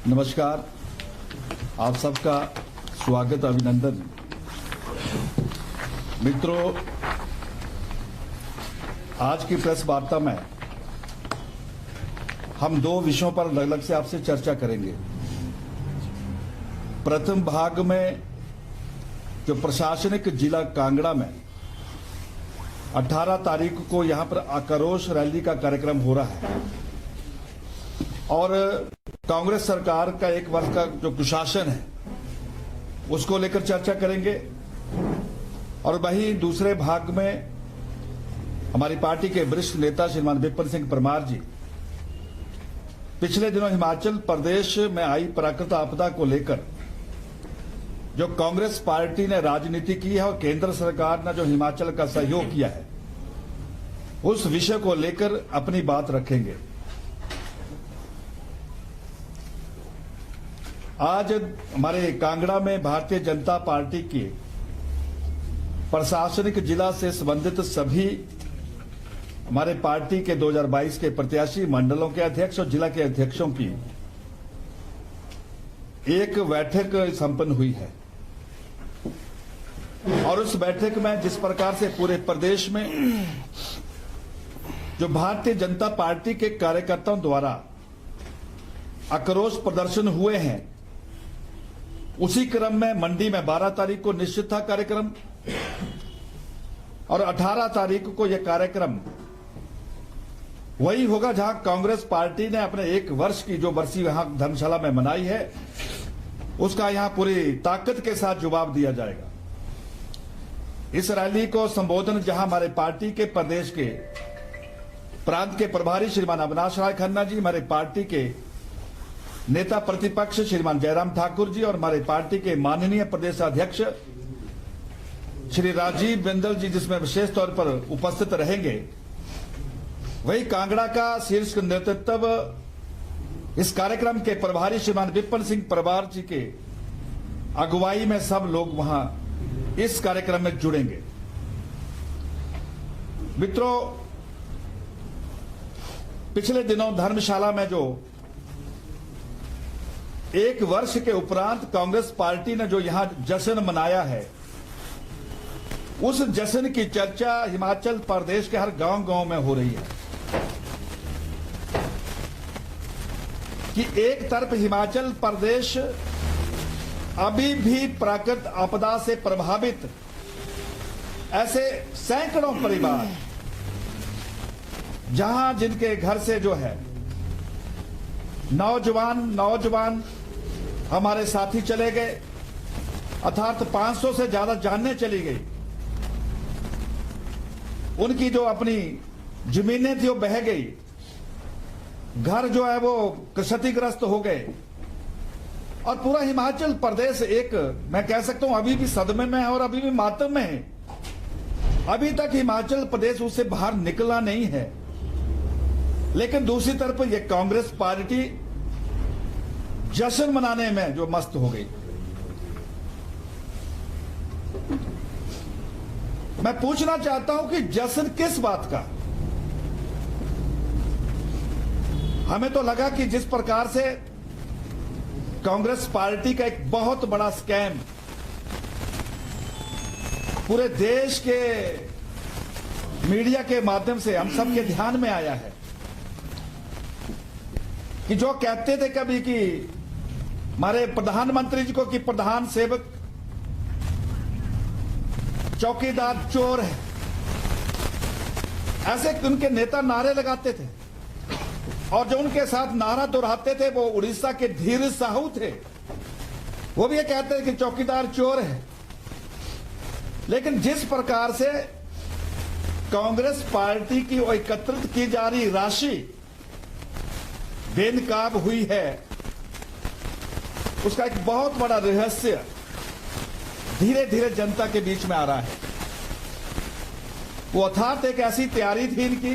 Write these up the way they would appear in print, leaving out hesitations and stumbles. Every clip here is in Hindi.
नमस्कार, आप सबका स्वागत, अभिनंदन। मित्रों, आज की प्रेस वार्ता में हम दो विषयों पर अलग अलग से आपसे चर्चा करेंगे। प्रथम भाग में जो प्रशासनिक जिला कांगड़ा में 18 तारीख को यहां पर आक्रोश रैली का कार्यक्रम हो रहा है और कांग्रेस सरकार का एक वर्ष का जो कुशासन है उसको लेकर चर्चा करेंगे। और वहीं दूसरे भाग में हमारी पार्टी के वरिष्ठ नेता श्रीमान विपिन सिंह परमार जी पिछले दिनों हिमाचल प्रदेश में आई प्राकृतिक आपदा को लेकर जो कांग्रेस पार्टी ने राजनीति की है और केंद्र सरकार ने जो हिमाचल का सहयोग किया है उस विषय को लेकर अपनी बात रखेंगे। आज हमारे कांगड़ा में भारतीय जनता पार्टी की प्रशासनिक जिला से संबंधित सभी हमारे पार्टी के 2022 के प्रत्याशी, मंडलों के अध्यक्ष और जिला के अध्यक्षों की एक बैठक संपन्न हुई है। और उस बैठक में जिस प्रकार से पूरे प्रदेश में जो भारतीय जनता पार्टी के कार्यकर्ताओं द्वारा आक्रोश प्रदर्शन हुए हैं, उसी क्रम में मंडी में 12 तारीख को निश्चित था कार्यक्रम और 18 तारीख को यह कार्यक्रम वही होगा जहां कांग्रेस पार्टी ने अपने एक वर्ष की जो बरसी यहां धर्मशाला में मनाई है उसका यहां पूरी ताकत के साथ जवाब दिया जाएगा। इस रैली को संबोधन जहां हमारे पार्टी के प्रदेश के प्रांत के प्रभारी श्रीमान अविनाश राय खन्ना जी, हमारे पार्टी के नेता प्रतिपक्ष श्रीमान जयराम ठाकुर जी और हमारे पार्टी के माननीय प्रदेश अध्यक्ष श्री राजीव बिंदल जी जिसमें विशेष तौर पर उपस्थित रहेंगे, वही कांगड़ा का शीर्ष नेतृत्व इस कार्यक्रम के प्रभारी श्रीमान विपिन सिंह परमार जी के अगुवाई में सब लोग वहां इस कार्यक्रम में जुड़ेंगे। मित्रों, पिछले दिनों धर्मशाला में जो एक वर्ष के उपरांत कांग्रेस पार्टी ने जो यहां जश्न मनाया है, उस जश्न की चर्चा हिमाचल प्रदेश के हर गांव-गांव में हो रही है कि एक तरफ हिमाचल प्रदेश अभी भी प्राकृतिक आपदा से प्रभावित ऐसे सैकड़ों परिवार जहां जिनके घर से जो है नौजवान हमारे साथी चले गए, अर्थात 500 से ज्यादा जानें चली गई, उनकी जो अपनी जमीनें थी वो बह गई, घर जो है वो क्षतिग्रस्त हो गए और पूरा हिमाचल प्रदेश एक मैं कह सकता हूं अभी भी सदमे में है और अभी भी मातम में है। अभी तक हिमाचल प्रदेश उससे बाहर निकला नहीं है। लेकिन दूसरी तरफ ये कांग्रेस पार्टी जश्न मनाने में जो मस्त हो गई। मैं पूछना चाहता हूं कि जश्न किस बात का? हमें तो लगा कि जिस प्रकार से कांग्रेस पार्टी का एक बहुत बड़ा स्कैम पूरे देश के मीडिया के माध्यम से हम सबके ध्यान में आया है कि जो कहते थे कभी कि हमारे प्रधानमंत्री जी को कि प्रधान सेवक चौकीदार चोर है, ऐसे उनके नेता नारे लगाते थे और जो उनके साथ नारा दोहराते थे वो उड़ीसा के धीरज साहू थे, वो भी ये कहते थे कि चौकीदार चोर है। लेकिन जिस प्रकार से कांग्रेस पार्टी की एकत्रित की जा रही राशि बेनकाब हुई है, उसका एक बहुत बड़ा रहस्य धीरे धीरे जनता के बीच में आ रहा है। वो अर्थात एक ऐसी तैयारी थी इनकी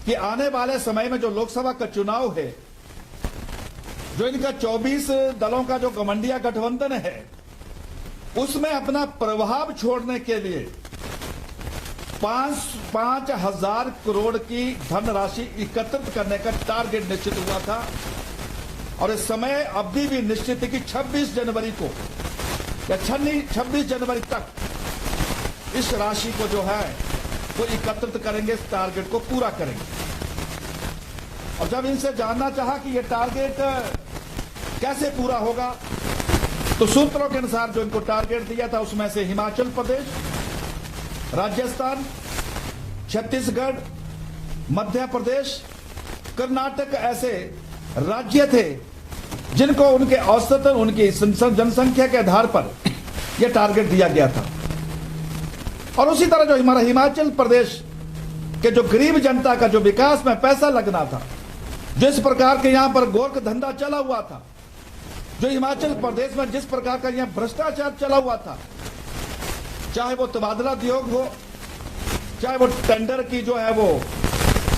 कि आने वाले समय में जो लोकसभा का चुनाव है, जो इनका 24 दलों का जो गठबंधन गठबंधन है, उसमें अपना प्रभाव छोड़ने के लिए 5,000 करोड़ की धनराशि एकत्रित करने का टारगेट निश्चित हुआ था और इस समय अवधि भी निश्चित है कि 26 जनवरी को या 26 जनवरी तक इस राशि को जो है वो एकत्रित करेंगे, इस टारगेट को पूरा करेंगे। और जब इनसे जानना चाहा कि ये टारगेट कैसे पूरा होगा, तो सूत्रों के अनुसार जो इनको टारगेट दिया था उसमें से हिमाचल प्रदेश, राजस्थान, छत्तीसगढ़, मध्य प्रदेश, कर्नाटक ऐसे राज्य थे जिनको उनके औसतन उनकी जनसंख्या के आधार पर यह टारगेट दिया गया था। और उसी तरह जो हमारा हिमाचल प्रदेश के जो गरीब जनता का जो विकास में पैसा लगना था, जिस प्रकार के यहां पर गोरख धंधा चला हुआ था, जो हिमाचल प्रदेश में जिस प्रकार का यहां भ्रष्टाचार चला हुआ था, चाहे वो तबादला उद्योग हो, चाहे वो टेंडर की जो है वो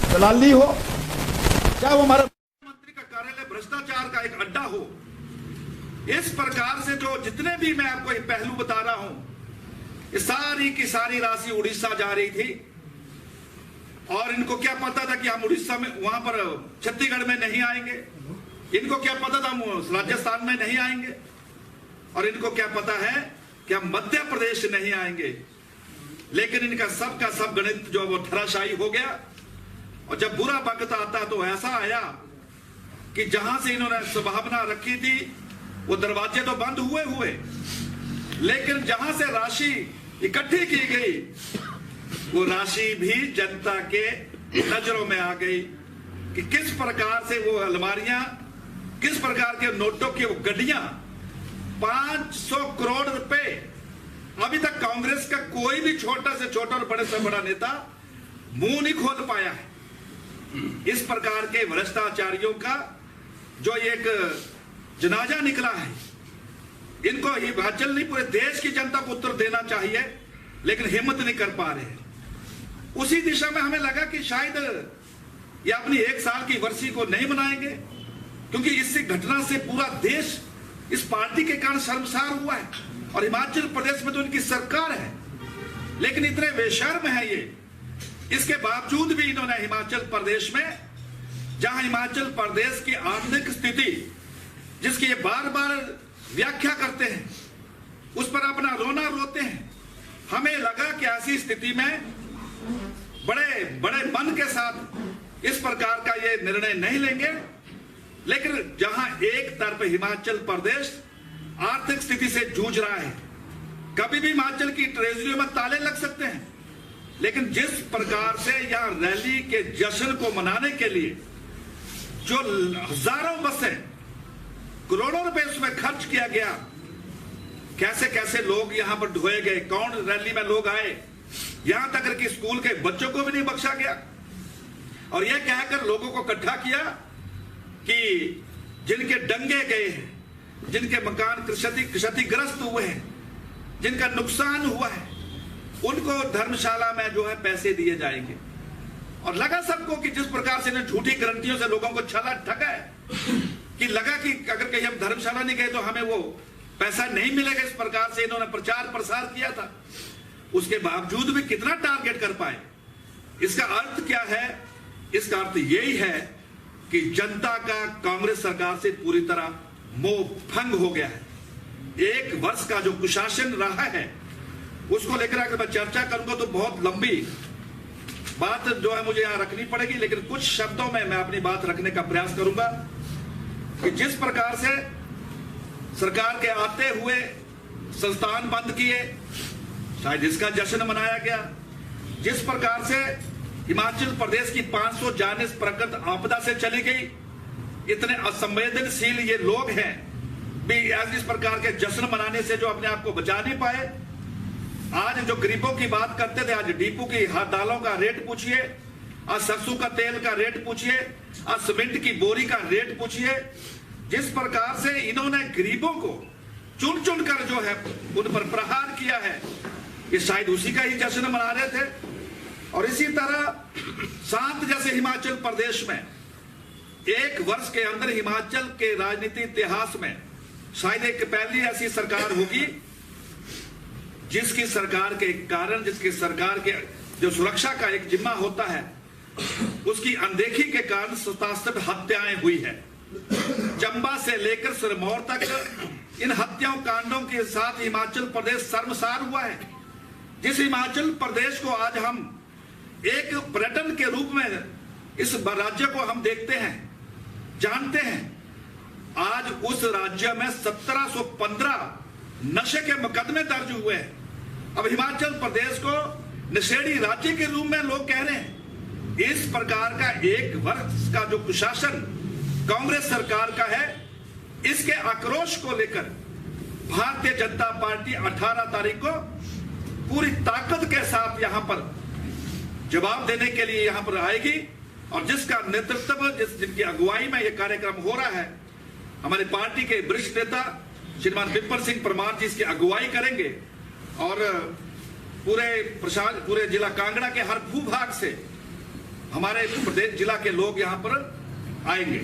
दलाली हो, चाहे वो हमारे मंत्री का कार्यालय भ्रष्टाचार का एक अड्डा हो, इस प्रकार से जो जितने भी मैं आपको ये पहलू बता रहा हूं, ये सारी की सारी राशि उड़ीसा जा रही थी। और इनको क्या पता था कि हम उड़ीसा में वहां पर छत्तीसगढ़ में नहीं आएंगे, इनको क्या पता था हम राजस्थान में नहीं आएंगे, और इनको क्या पता है कि हम मध्य प्रदेश नहीं आएंगे। लेकिन इनका सब का सब गणित जो वो धराशायी हो गया। और जब बुरा वक्त आता तो ऐसा आया कि जहां से इन्होंने संभावना रखी थी वो दरवाजे तो बंद हुए, लेकिन जहां से राशि इकट्ठी की गई वो राशि भी जनता के नजरों में आ गई कि किस प्रकार से वो अलमारियां, किस प्रकार के नोटों की वो गड्डियां, 500 करोड़ रुपए। अभी तक कांग्रेस का कोई भी छोटा से छोटा और बड़े से बड़ा नेता मुंह नहीं खोल पाया है। इस प्रकार के भ्रष्टाचारियों का जो एक जनाजा निकला है, इनको हिमाचल नहीं पूरे देश की जनता को उत्तर देना चाहिए, लेकिन हिम्मत नहीं कर पा रहे। उसी दिशा में हमें लगा कि शायद ये अपनी 1 साल की वर्षी को नहीं मनाएंगे, क्योंकि इससे घटना से पूरा देश इस पार्टी के कारण शर्मसार हुआ है। और हिमाचल प्रदेश में तो इनकी सरकार है, लेकिन इतने बेशर्म है ये। इसके बावजूद भी इन्होंने हिमाचल प्रदेश में, जहां हिमाचल प्रदेश की आर्थिक स्थिति जिसकी ये बार बार व्याख्या करते हैं, उस पर अपना रोना रोते हैं। हमें लगा कि ऐसी स्थिति में बड़े बड़े मन के साथ इस प्रकार का ये निर्णय नहीं लेंगे। लेकिन जहां एक तरफ हिमाचल प्रदेश आर्थिक स्थिति से जूझ रहा है, कभी भी हिमाचल की ट्रेजरी में ताले लग सकते हैं, लेकिन जिस प्रकार से यहां रैली के जश्न को मनाने के लिए जो हजारों बसें, करोड़ों रुपए उसमें खर्च किया गया, कैसे कैसे लोग यहां पर ढोए गए, कौन रैली में लोग आए, यहां तक कि स्कूल के बच्चों को भी नहीं बख्शा गया। और यह कहकर लोगों को इकट्ठा किया कि जिनके डंगे गए हैं, जिनके मकान क्षतिग्रस्त हुए हैं, जिनका नुकसान हुआ है, उनको धर्मशाला में जो है पैसे दिए जाएंगे। और लगा सबको कि जिस प्रकार से झूठी गारंटियों से लोगों को छला ठगा है कि लगा कि अगर कहीं हम धर्मशाला नहीं गए तो हमें वो पैसा नहीं मिलेगा, इस प्रकार से इन्होंने प्रचार प्रसार किया था। उसके बावजूद भी कितना टारगेट कर पाए, इसका अर्थ क्या है? इसका अर्थ यही है कि जनता का कांग्रेस सरकार से पूरी तरह मोह भंग हो गया है। 1 वर्ष का जो कुशासन रहा है उसको लेकर अगर मैं चर्चा करूंगा तो बहुत लंबी बात जो है मुझे यहां रखनी पड़ेगी, लेकिन कुछ शब्दों में मैं अपनी बात रखने का प्रयास करूंगा कि जिस प्रकार से सरकार के आते हुए संस्थान बंद किए, शायद इसका जश्न मनाया गया, जिस प्रकार से हिमाचल प्रदेश की 500 जाने प्रकृत आपदा से चली गई, इतने असंवेदनशील ये लोग हैं भी इस प्रकार के जश्न मनाने से जो अपने आप को बचा नहीं पाए। आज जो गरीबों की बात करते थे, आज डीपू की दालों का रेट पूछिए, आज सरसों का तेल का रेट पूछिए, आज सीमेंट की बोरी का रेट पूछिए। जिस प्रकार से इन्होंने गरीबों को चुन चुन कर जो है उन पर प्रहार किया है, ये शायद उसी का ही जश्न मना रहे थे। और इसी तरह शांत जैसे हिमाचल प्रदेश में 1 वर्ष के अंदर हिमाचल के राजनीति इतिहास में शायद एक पहली ऐसी सरकार होगी जिसकी सरकार के कारण, जिसकी सरकार के जो सुरक्षा का एक जिम्मा होता है, उसकी अनदेखी के कारण 77 हत्याएं हुई है। चंबा से लेकर सिरमौर तक इन हत्याओं कांडों के साथ हिमाचल प्रदेश शर्मसार हुआ है। जिस हिमाचल प्रदेश को आज हम एक पर्यटन के रूप में इस राज्य को हम देखते हैं, जानते हैं, आज उस राज्य में 1715 नशे के मुकदमे दर्ज हुए हैं। अब हिमाचल प्रदेश को नशेड़ी राज्य के रूप में लोग कह रहे हैं। इस प्रकार का एक वर्ष का जो कुशासन कांग्रेस सरकार का है, इसके आक्रोश को लेकर भारतीय जनता पार्टी 18 तारीख को पूरी ताकत के साथ यहां पर जवाब देने के लिए यहां पर आएगी। और जिसका नेतृत्व, जिनकी अगुवाई में यह कार्यक्रम हो रहा है, हमारे पार्टी के वरिष्ठ नेता श्रीमान विपिन सिंह परमार जी इसकी अगुवाई करेंगे। और पूरे जिला कांगड़ा के हर भूभाग से हमारे प्रदेश जिला के लोग यहां पर आएंगे।